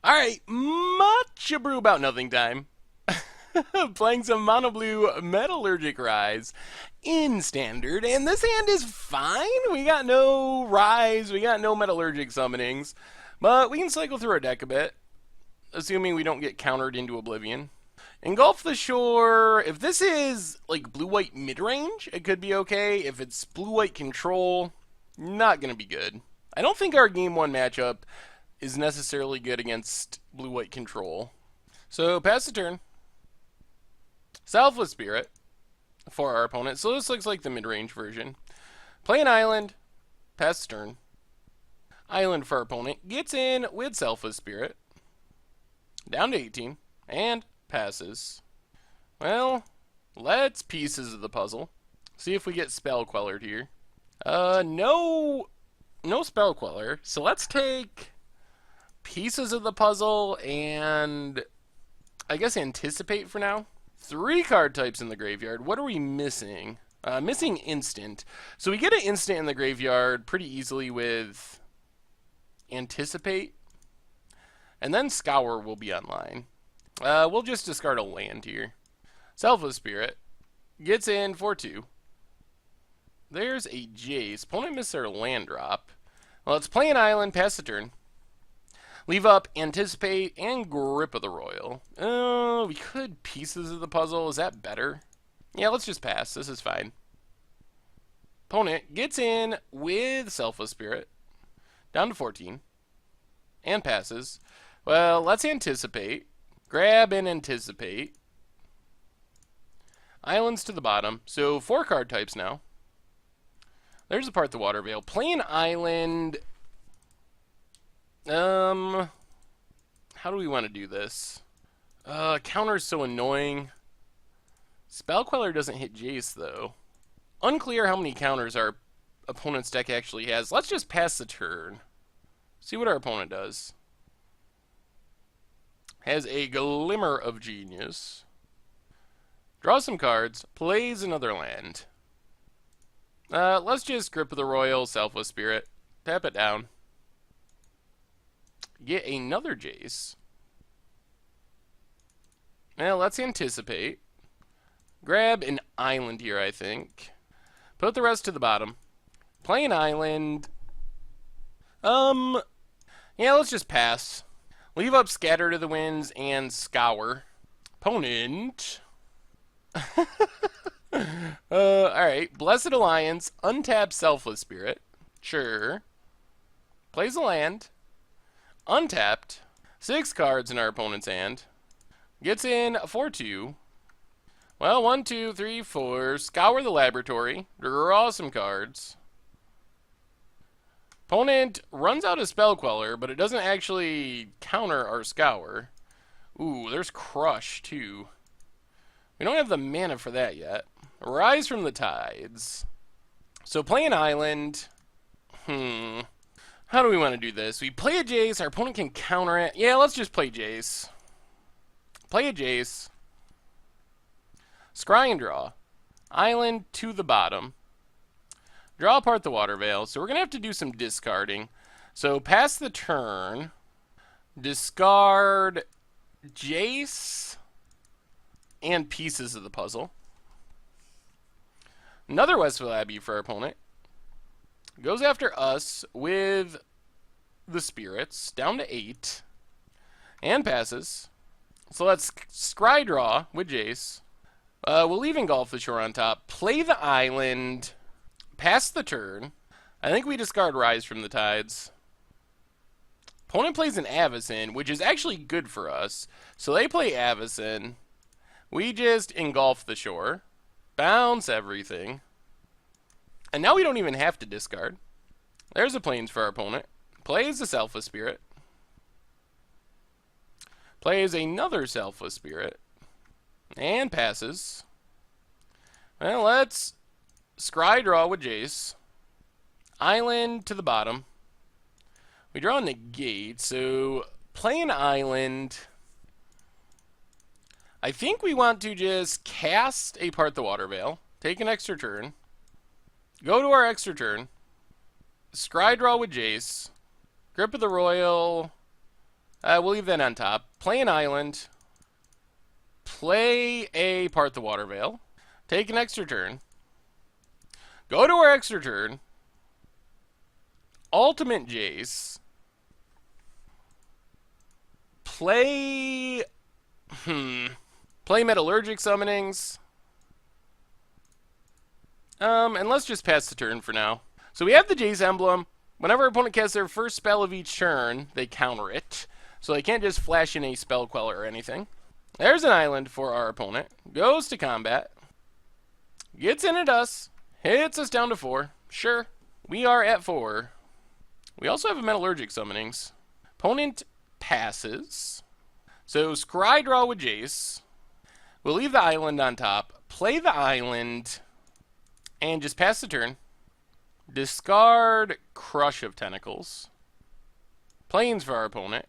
Alright, much Abrew about nothing time. Playing some mono blue Metallurgic Rise in standard, and this hand is fine. We got no Rise, we got no Metallurgic Summonings, but we can cycle through our deck a bit, assuming we don't get countered into oblivion. Engulf the Shore, if this is like blue-white mid-range, it could be okay. If it's blue-white control, not going to be good. I don't think our game 1 matchup is necessarily good against blue-white control. So, pass the turn. Selfless Spirit for our opponent. So this looks like the mid-range version. Play an island. Pass the turn. Island for our opponent. Gets in with Selfless Spirit. Down to 18. And passes. Well, let's pieces of the puzzle. See if we get Spell Quellered here. No Spell Queller. So let's take pieces of the puzzle and I guess anticipate for now. 3 card types in the graveyard. What are we missing? Missing instant. So we get an instant in the graveyard pretty easily with anticipate. And then Scour will be online. We'll just discard a land here. Selfless Spirit. Gets in for 2. There's a Jace. Opponent missed their land drop. Well, let's play an island, pass the turn. Leave up Anticipate and Grip of the Royal. We could Pieces of the Puzzle. Is that better? Yeah, let's just pass. This is fine. Opponent gets in with Selfless Spirit. Down to 14. And passes. Well, let's Anticipate. Grab and Anticipate. Islands to the bottom. So 4 card types now. There's a part the Water Veil. Play an island. How do we want to do this? Counter's so annoying. Spell Queller doesn't hit Jace, though. Unclear how many counters our opponent's deck actually has. Let's just pass the turn. See what our opponent does. Has a Glimmer of Genius. Draws some cards. Plays another land. Let's just Grip of the Royal, Selfless Spirit. Tap it down. Get another Jace. Well, let's Anticipate. Grab an island here, I think. Put the rest to the bottom. Play an island. Yeah, let's just pass. Leave up Scatter to the Winds and Scour. Opponent. Alright. Blessed Alliance. Untap Selfless Spirit. Sure. Plays a land. Untapped. 6 cards in our opponent's hand. Gets in for 2. Well, 1, 2, 3, 4. Scour the Laboratory. Draw some cards. Opponent runs out of Spell Queller, but it doesn't actually counter our Scour. Ooh, there's Crush, too. We don't have the mana for that yet. Rise from the Tides. So play an island. How do we want to do this? We play a Jace, our opponent can counter it. Yeah, let's just play Jace. Play a Jace. Scry and draw. Island to the bottom. Draw apart the Water Veil. So we're going to have to do some discarding. So pass the turn. Discard Jace and pieces of the puzzle. Another Westville Abbey for our opponent. Goes after us with the spirits. Down to 8. And passes. So let's Scry draw with Jace. We'll leave Engulf the Shore on top. Play the island. Pass the turn. I think we discard Rise from the Tides. Opponent plays an Avacyn, which is actually good for us. So they play Avacyn. We just Engulf the Shore. Bounce everything. And now we don't even have to discard. There's a Plains for our opponent. Plays the Selfless Spirit. Plays another Selfless Spirit. And passes. Well, let's Scry draw with Jace. Island to the bottom. We draw a negate, so play an island. I think we want to just cast a Part the Water Veil. Take an extra turn. Go to our extra turn. Scry draw with Jace. Grip of the Royal. We'll leave that on top. Play an island. Play a Part the Water Veil. Take an extra turn. Go to our extra turn. Ultimate Jace. Play... Play Metallurgic Summonings. And let's just pass the turn for now. So we have the Jace emblem. Whenever our opponent casts their first spell of each turn, they counter it. So they can't just flash in a Spell Queller or anything. There's an island for our opponent. Goes to combat. Gets in at us. Hits us down to 4. Sure. We are at 4. We also have a Metallurgic Summonings. Opponent passes. So scry draw with Jace. We'll leave the island on top. Play the island. And just pass the turn. Discard Crush of Tentacles. Plains for our opponent.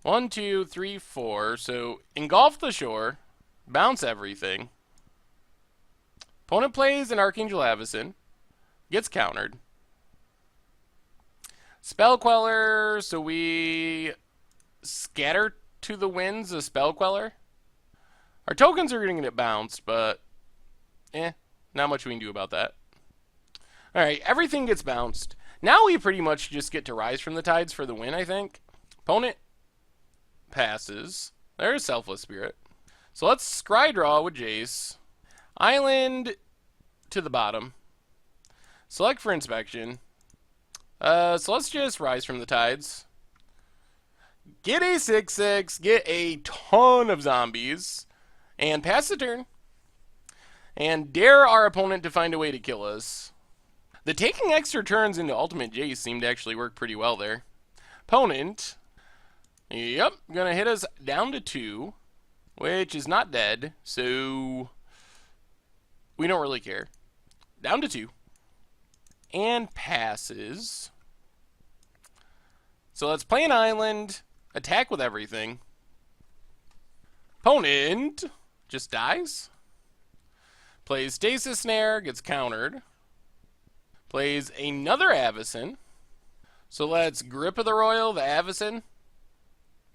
1, 2, 3, 4. So engulf the shore. Bounce everything. Opponent plays an Archangel Avacyn. Gets countered. Spell Queller. So we scatter to the winds a Spell Queller. Our tokens are going to get bounced, but not much we can do about that. Alright, everything gets bounced. Now we pretty much just get to Rise from the Tides for the win, I think. Opponent passes. There's Selfless Spirit. So let's scry draw with Jace. Island to the bottom. Select for inspection. So let's just Rise from the Tides. Get a 6/6. Get a ton of zombies. And pass the turn. And dare our opponent to find a way to kill us. The taking extra turns into Ultimate Jace seemed to actually work pretty well there. Opponent, yep, gonna hit us down to 2, which is not dead, so we don't really care. Down to 2. And passes. So let's play an island, attack with everything. Opponent just dies. Plays Stasis Snare, gets countered. Plays another Avacyn. So let's Grip of the Royal, the Avacyn.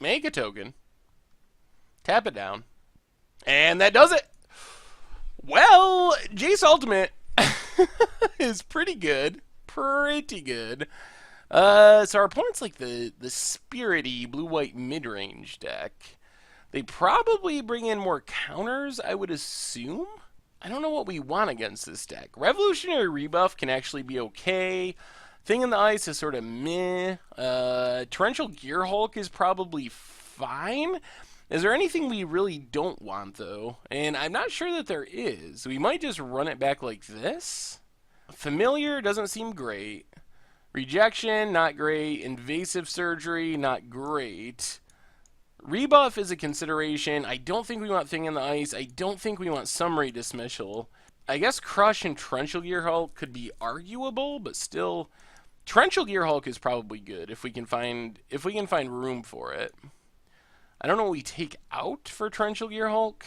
Make a token. Tap it down. And that does it! Well, Jace Ultimate is pretty good. Pretty good. So our opponent's like the spirity blue-white mid-range deck. They probably bring in more counters, I would assume. I don't know what we want against this deck. Revolutionary Rebuff can actually be okay. Thing in the Ice is sort of meh. Torrential Gear Hulk is probably fine. Is there anything we really don't want, though? And I'm not sure that there is. We might just run it back like this. Familiar doesn't seem great. Rejection, not great. Invasive Surgery, not great. Rebuff is a consideration. I don't think we want Thing in the Ice. I don't think we want Summary Dismissal. I guess Crush and Torrential Gear Hulk could be arguable, but still, Torrential Gear Hulk is probably good if we can find room for it. I don't know what we take out for Torrential Gear Hulk.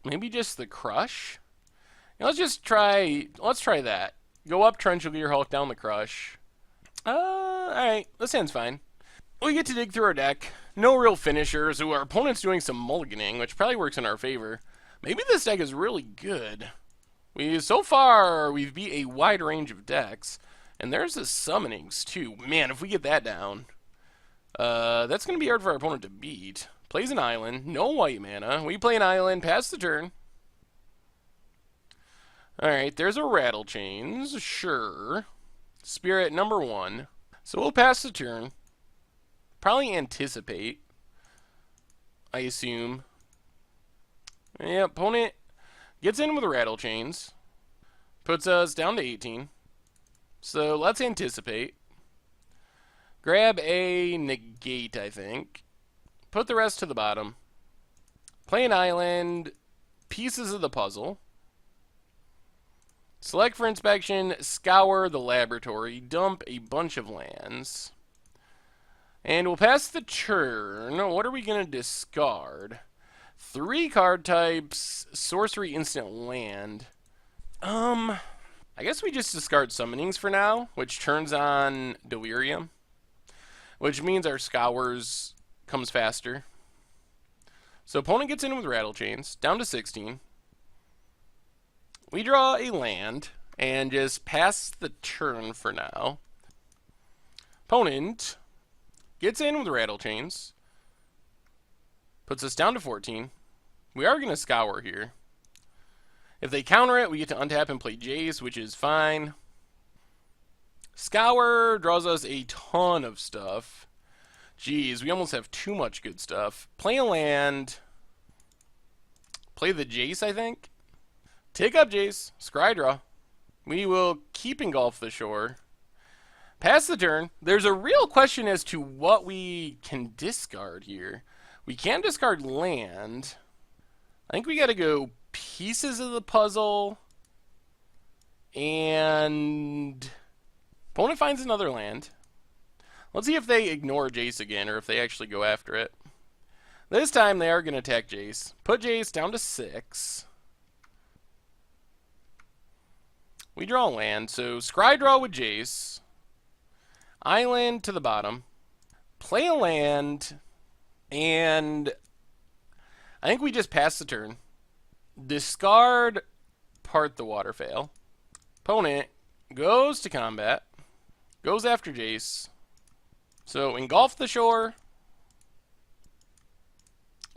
Maybe just the Crush. Let's try that. Go up Torrential Gear Hulk, down the Crush. Alright, this hand's fine. We get to dig through our deck. No real finishers, so our opponent's doing some mulliganing, which probably works in our favor. Maybe this deck is really good. So far, we've beat a wide range of decks. And there's the Summonings, too. Man, if we get that down, that's going to be hard for our opponent to beat. Plays an island. No white mana. We play an island. Pass the turn. Alright, there's a Rattle Chains. Sure. Spirit number 1. So we'll pass the turn. Probably anticipate, I assume. Yeah, opponent gets in with Rattle Chains. Puts us down to 18. So let's anticipate. Grab a negate, I think. Put the rest to the bottom. Play an island. Pieces of the puzzle. Select for inspection. Scour the laboratory. Dump a bunch of lands. And we'll pass the turn. What are we going to discard? 3 card types. Sorcery instant land. I guess we just discard Summonings for now, which turns on Delirium. Which means our Scours comes faster. So opponent gets in with Rattle Chains, down to 16. We draw a land and just pass the turn for now. Opponent gets in with Rattle Chains, puts us down to 14. We are going to Scour here. If they counter it, we get to untap and play Jace, which is fine. Scour draws us a ton of stuff. Jeez, we almost have too much good stuff. Play a land. Play the Jace, I think. Take up Jace. Scry draw. We will keep Engulf the Shore. Pass the turn. There's a real question as to what we can discard here. We can discard land. I think we got to go Pieces of the Puzzle. And opponent finds another land. Let's see if they ignore Jace again or if they actually go after it. This time they are going to attack Jace. Put Jace down to 6. We draw land. So scry draw with Jace. Island to the bottom. Play a land. And I think we just pass the turn. Discard Part the Waterfall. Opponent goes to combat. Goes after Jace. So Engulf the Shore.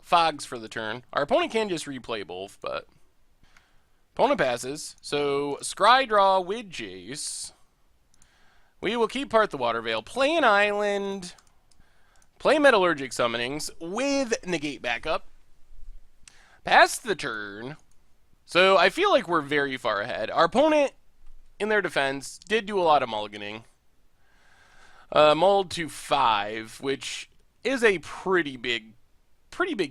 Fogs for the turn. Our opponent can just replay both, but opponent passes. So scry draw with Jace. We will keep Part the Watervale. Play an island. Play Metallurgic Summonings with negate backup. Pass the turn. So I feel like we're very far ahead. Our opponent, in their defense, did do a lot of mulliganing. Mulled to 5, which is a pretty big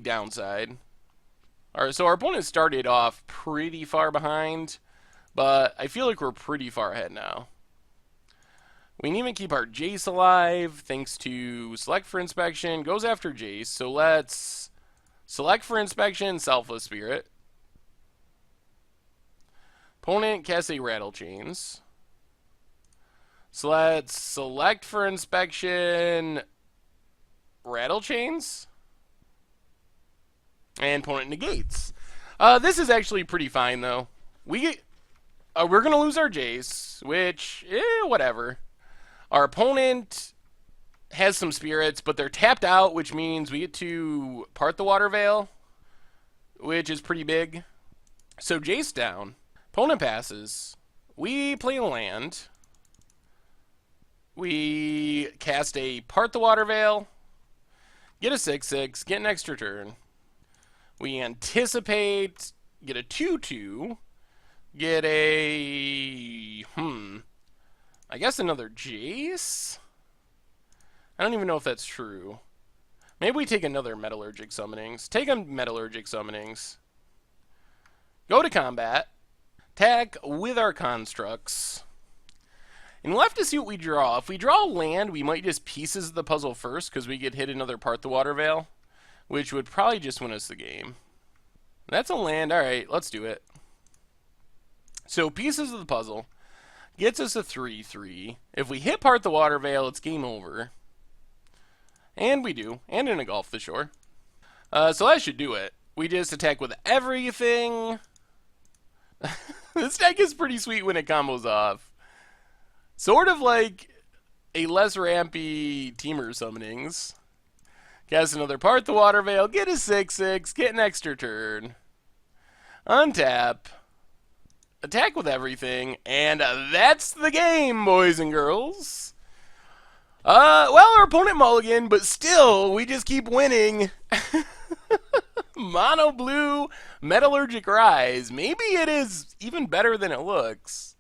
downside. Alright, so our opponent started off pretty far behind, but I feel like we're pretty far ahead now. We can even keep our Jace alive, thanks to Select for Inspection. Goes after Jace, so let's select for Inspection, Selfless Spirit. Opponent casts a Rattle Chains. So let's select for Inspection, Rattle Chains. And opponent negates. This is actually pretty fine, though. We're going to lose our Jace, which, whatever. Our opponent has some spirits, but they're tapped out, which means we get to Part the Watervale, which is pretty big. So Jace down. Opponent passes. We play a land. We cast a Part the Watervale. Get a 6/6. Get an extra turn. We anticipate. Get a 2/2. Get a... I guess another Jace? I don't even know if that's true. Maybe we take another Metallurgic Summonings. Take a Metallurgic Summonings. Go to combat. Attack with our constructs. And we'll have to see what we draw. If we draw land, we might just Pieces of the Puzzle first because we could hit another Part the Watervale, which would probably just win us the game. That's a land. Alright, let's do it. So Pieces of the Puzzle gets us a 3/3. If we hit Part the Watervale, it's game over. And we do. And an Engulf the Shore. So that should do it. We just attack with everything. This deck is pretty sweet when it combos off. Sort of like a less rampy Teamer Summonings. Cast another Part the Watervale. Get a 6/6. Get an extra turn. Untap. Attack with everything, and that's the game, boys and girls. Well, our opponent mulligan, but still, we just keep winning. Mono blue Metallurgic Rise. Maybe it is even better than it looks.